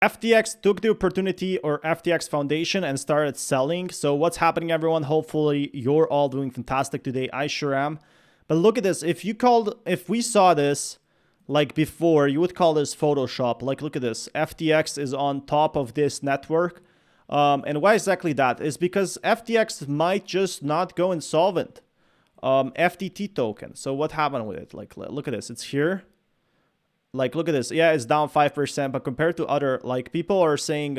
FTX took the opportunity, or FTX Foundation, and started selling. So what's happening, everyone? Hopefully you're all doing fantastic today. I sure am. But look at this. If we saw this like before, you would call this Photoshop. Like, look at this. FTX is on top of this network. And why exactly that? Is because FTX might just not go insolvent. FTT token. So what happened with it? Like, look at this. It's here. Like, look at this. Yeah, it's down 5%, but compared to other, like, people are saying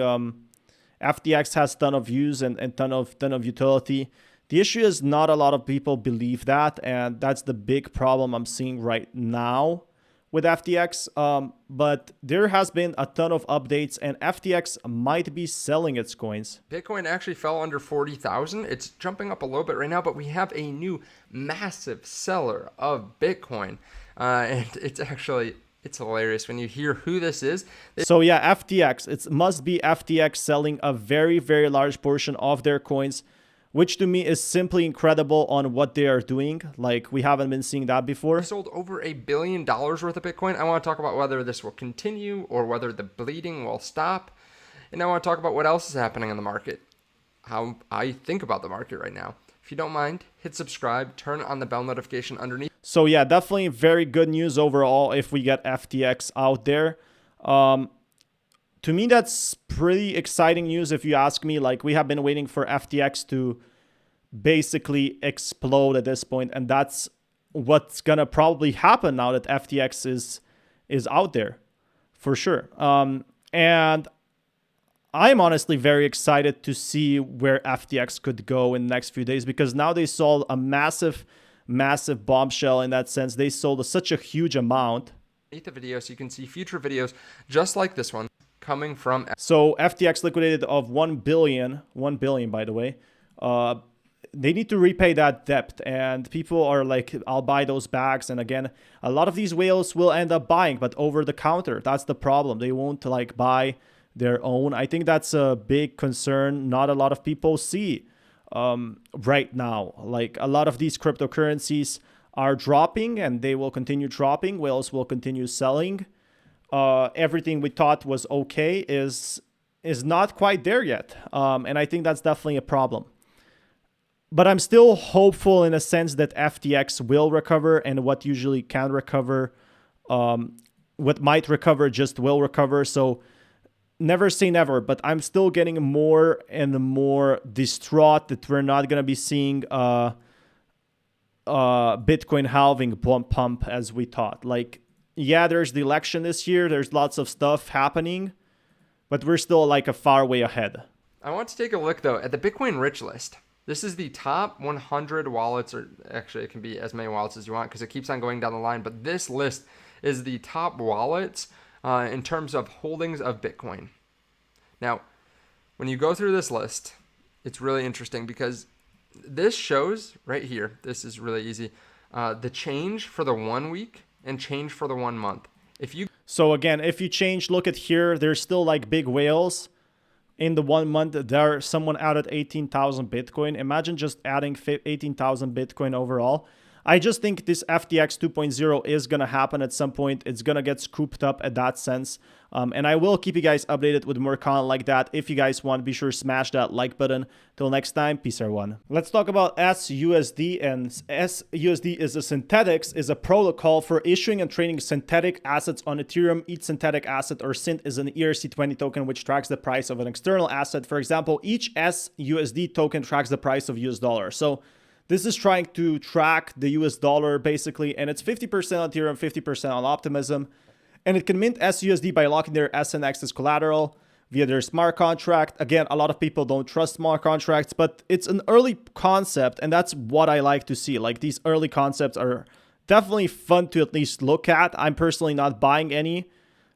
FTX has ton of views and ton of utility. The issue is not a lot of people believe that, and that's the big problem I'm seeing right now with FTX. But there has been a ton of updates, and FTX might be selling its coins. Bitcoin actually fell under 40,000. It's jumping up a little bit right now, but we have a new massive seller of Bitcoin, and it's hilarious when you hear who this is. So yeah, FTX. It must be FTX selling a very, very large portion of their coins, which to me is simply incredible on what they are doing. Like, we haven't been seeing that before. They sold over $1 billion worth of Bitcoin. I want to talk about whether this will continue or whether the bleeding will stop. And I want to talk about what else is happening in the market, how I think about the market right now. If you don't mind, hit subscribe, turn on the bell notification underneath. So yeah, definitely very good news overall if we get FTX out there. To me, that's pretty exciting news if you ask me. Like, we have been waiting for FTX to basically explode at this point, and that's what's gonna probably happen now that FTX is out there for sure. And I'm honestly very excited to see where FTX could go in the next few days, because now they sold a massive bombshell in that sense. They sold such a huge amount. The video so you can see future videos just like this one coming from. So FTX liquidated of 1 billion by the way. They need to repay that debt, and people are like, I'll buy those bags. And again, a lot of these whales will end up buying, but over the counter. That's the problem. They won't like buy their own. I think that's a big concern not a lot of people see right now. Like, a lot of these cryptocurrencies are dropping, and they will continue dropping. Whales will continue selling. Everything we thought was okay is not quite there yet, and I think that's definitely a problem. But I'm still hopeful in a sense that FTX will recover, and what usually can recover, what might recover just will recover. So never say never, but I'm still getting more and more distraught that we're not going to be seeing Bitcoin halving pump as we thought. Like, yeah, there's the election this year. There's lots of stuff happening, but we're still like a far way ahead. I want to take a look, though, at the Bitcoin rich list. This is the top 100 wallets, or actually it can be as many wallets as you want because it keeps on going down the line. But this list is the top wallets in terms of holdings of Bitcoin. Now, when you go through this list, it's really interesting because this shows right here, this is really easy, the change for the 1 week and change for the 1 month. So again, if you change, look at here, there's still like big whales. In the 1 month, there someone added 18,000 Bitcoin. Imagine just adding 18,000 Bitcoin overall. I just think this FTX 2.0 is going to happen at some point. It's going to get scooped up at that sense. And I will keep you guys updated with more content like that. If you guys want, be sure to smash that like button. Till next time, peace everyone. Let's talk about SUSD. And SUSD is a protocol for issuing and trading synthetic assets on Ethereum. Each synthetic asset, or SYNT, is an ERC20 token which tracks the price of an external asset. For example, each SUSD token tracks the price of US dollar. So this is trying to track the US dollar basically, and it's 50% on Ethereum, 50% on Optimism. And it can mint SUSD by locking their SNX as collateral via their smart contract. Again, a lot of people don't trust smart contracts, but it's an early concept, and that's what I like to see. Like, these early concepts are definitely fun to at least look at. I'm personally not buying any,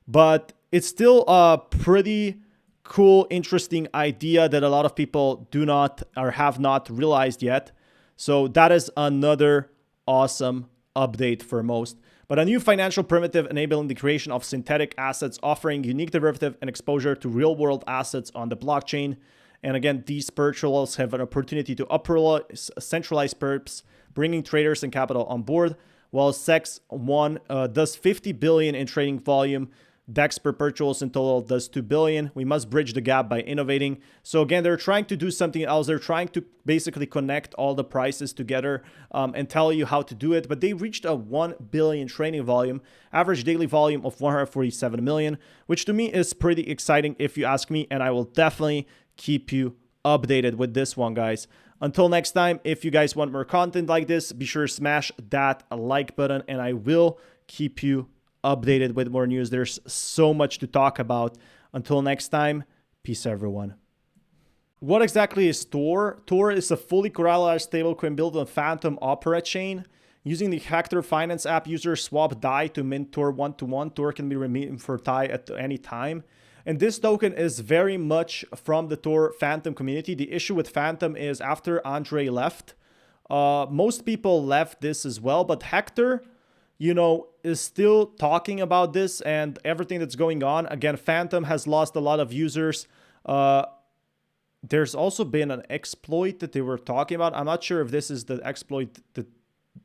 but it's still a pretty cool, interesting idea that a lot of people do not or have not realized yet. So that is another awesome update for most. But a new financial primitive enabling the creation of synthetic assets, offering unique derivative and exposure to real-world assets on the blockchain. And again, these protocols have an opportunity to upperlize centralized perps, bringing traders and capital on board, while SEX1 does 50 billion in trading volume, DEX perpetuals in total does 2 billion. We must bridge the gap by innovating. So again, they're trying to do something else. They're trying to basically connect all the prices together and tell you how to do it. But they reached a 1 billion trading volume, average daily volume of 147 million, which to me is pretty exciting if you ask me. And I will definitely keep you updated with this one, guys. Until next time, if you guys want more content like this, be sure to smash that like button, and I will keep you updated with more news. There's so much to talk about. Until next time, peace everyone. What exactly is Tor? Tor is a fully collateralized stablecoin built on Phantom Opera chain. Using the Hector Finance app, users swap DAI to mint Tor 1-to-1. Tor can be redeemed for DAI at any time. And this token is very much from the Tor Phantom community. The issue with Phantom is after Andre left, most people left this as well. But Hector, you know, is still talking about this and everything that's going on. Again, Phantom has lost a lot of users. There's also been an exploit that they were talking about. I'm not sure if this is the exploit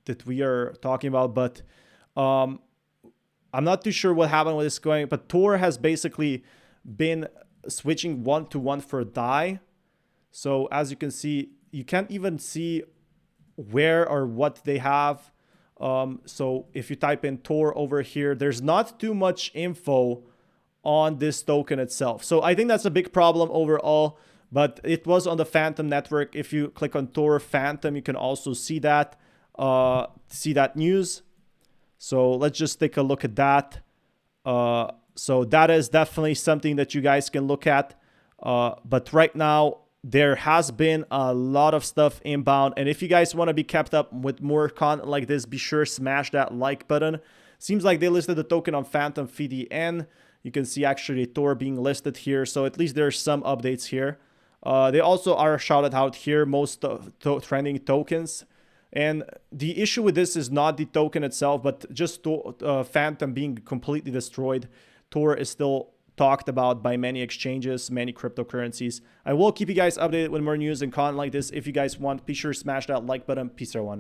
that we are talking about, but I'm not too sure what happened with this going. But Tor has basically been switching 1-to-1 for DAI. So as you can see, you can't even see where or what they have. So if you type in Tor over here, there's not too much info on this token itself. So I think that's a big problem overall, but it was on the Phantom network. If you click on Tor Phantom, you can also see that news. So let's just take a look at that. So that is definitely something that you guys can look at. But right now, there has been a lot of stuff inbound. And if you guys want to be kept up with more content like this, be sure to smash that like button. Seems like they listed the token on Phantom FDN. You can see actually Tor being listed here. So at least there's some updates here. They also are shouted out here, most trending tokens. And the issue with this is not the token itself, but just Phantom being completely destroyed. Tor is still talked about by many exchanges, many cryptocurrencies. I will keep you guys updated with more news and content like this. If you guys want, be sure to smash that like button. Peace, everyone.